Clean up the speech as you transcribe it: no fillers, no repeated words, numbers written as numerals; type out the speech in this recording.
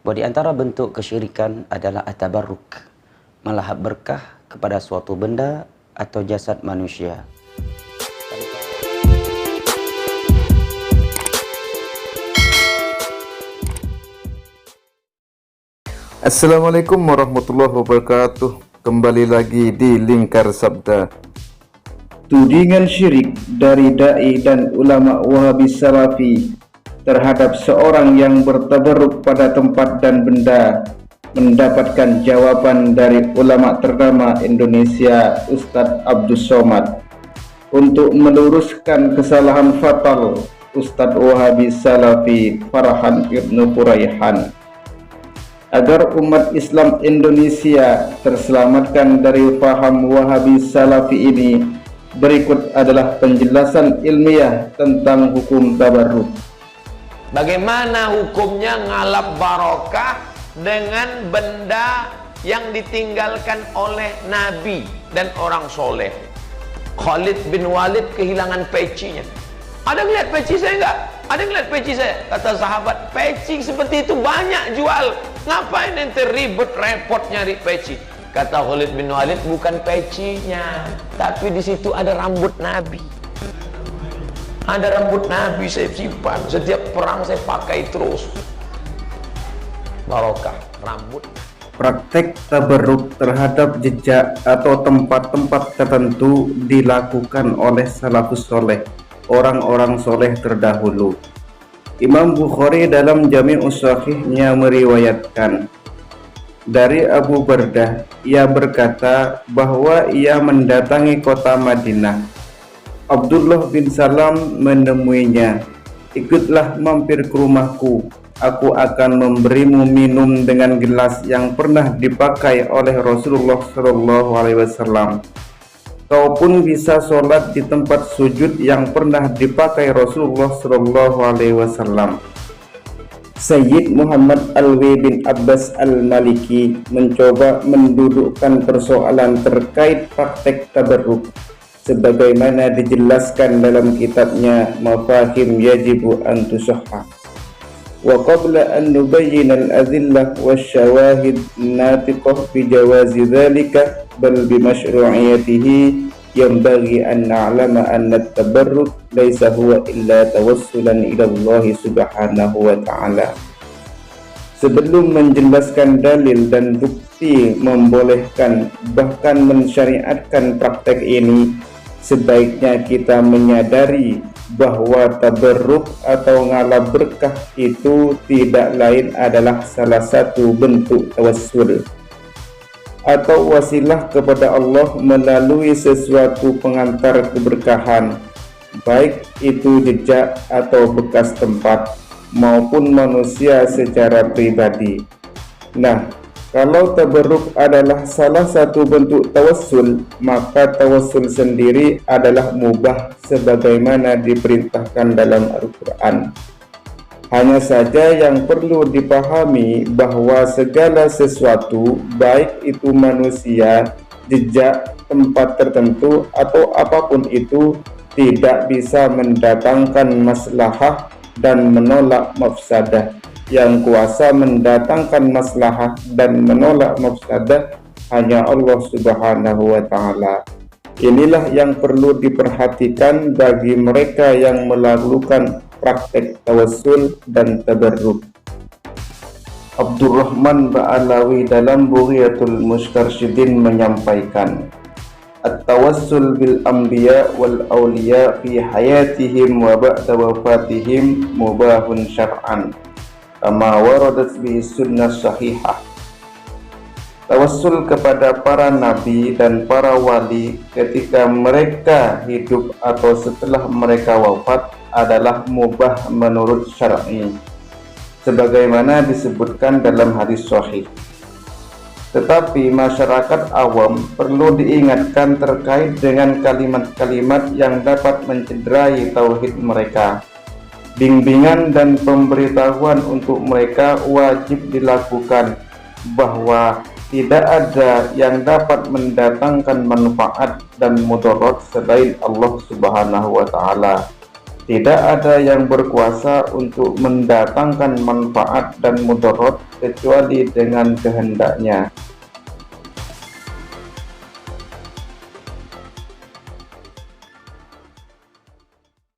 Bahwa di antara bentuk kesyirikan adalah at-tabarruk, melahap berkah kepada suatu benda atau jasad manusia. Assalamualaikum warahmatullahi wabarakatuh. Kembali lagi di Lingkar Sabda. Tudingan syirik dari dai dan ulama Wahabi Salafi terhadap seorang yang bertabarruk pada tempat dan benda mendapatkan jawaban dari ulama ternama Indonesia, Ustadz Abdus Somad. Untuk meluruskan kesalahan fatal Ustadz Wahabi Salafi Farhan Ibnu Furaihan, agar umat Islam Indonesia terselamatkan dari paham Wahabi Salafi ini, berikut adalah penjelasan ilmiah tentang hukum tabarruk. Bagaimana hukumnya ngalap barokah dengan benda yang ditinggalkan oleh Nabi dan orang soleh? Khalid bin Walid kehilangan pecinya. Ada ngeliat peci saya enggak? Ada ngeliat peci saya? Kata sahabat, peci seperti itu banyak jual. Ngapain ente ribet repot nyari peci? Kata Khalid bin Walid, bukan pecinya, tapi di situ ada rambut Nabi. Ada rambut Nabi saya simpan. Setiap perang saya pakai terus. Barokah rambut. Praktek tabarruk terhadap jejak atau tempat-tempat tertentu dilakukan oleh salafus soleh, orang-orang soleh terdahulu. Imam Bukhari dalam Jami'us Shahihnya meriwayatkan dari Abu Bardah, ia berkata bahwa ia mendatangi kota Madinah. Abdullah bin Salam menemuinya. Ikutlah mampir ke rumahku, aku akan memberimu minum dengan gelas yang pernah dipakai oleh Rasulullah SAW. Kau pun bisa sholat di tempat sujud yang pernah dipakai Rasulullah SAW. Sayyid Muhammad Alwi bin Abbas Al-Maliki mencoba mendudukkan persoalan terkait praktek tabarruk sebagaimana dijelaskan dalam kitabnya Mafahim Yajibu an Tusahhah. Wa qabla an nubayyina al-adillah wasyawahid natiqah bi jawazi dhalika bal bi masyru'iyatihi yanbaghi an na'lama anna at-tabarruk laysa huwa illa tawassulan ila Allah subhanahu wa ta'ala. Sebelum menjelaskan dalil dan bukti membolehkan bahkan mensyariatkan praktek ini, sebaiknya kita menyadari bahwa tabarruk atau ngalap berkah itu tidak lain adalah salah satu bentuk tawassul atau wasilah kepada Allah melalui sesuatu pengantar keberkahan, baik itu jejak atau bekas tempat maupun manusia secara pribadi. Nah, kalau tabarruk adalah salah satu bentuk tawassul, maka tawassul sendiri adalah mubah sebagaimana diperintahkan dalam Al-Quran. Hanya saja yang perlu dipahami bahwa segala sesuatu, baik itu manusia, jejak, tempat tertentu, atau apapun itu, tidak bisa mendatangkan maslahah dan menolak mafsadah. Yang kuasa mendatangkan maslahah dan menolak mafsadah hanya Allah Subhanahu wa ta'ala. Inilah yang perlu diperhatikan bagi mereka yang melakukan praktek tawassul dan tabarruk. Abdurrahman Ba'alawi dalam Bughiyatul Mustarsyidin menyampaikan, at-tawassul bil anbiya wal awliya fi hayatihim wa ba'da wafatihim mubahun syar'an kama waradat bihi sunnah sahihah. Tawassul kepada para nabi dan para wali ketika mereka hidup atau setelah mereka wafat adalah mubah menurut syar'i, sebagaimana disebutkan dalam hadis sahih. Tetapi masyarakat awam perlu diingatkan terkait dengan kalimat-kalimat yang dapat mencederai tauhid mereka. Bimbingan dan pemberitahuan untuk mereka wajib dilakukan bahwa tidak ada yang dapat mendatangkan manfaat dan mudarat selain Allah Subhanahu wa ta'ala. Tidak ada yang berkuasa untuk mendatangkan manfaat dan mudarat kecuali dengan kehendaknya.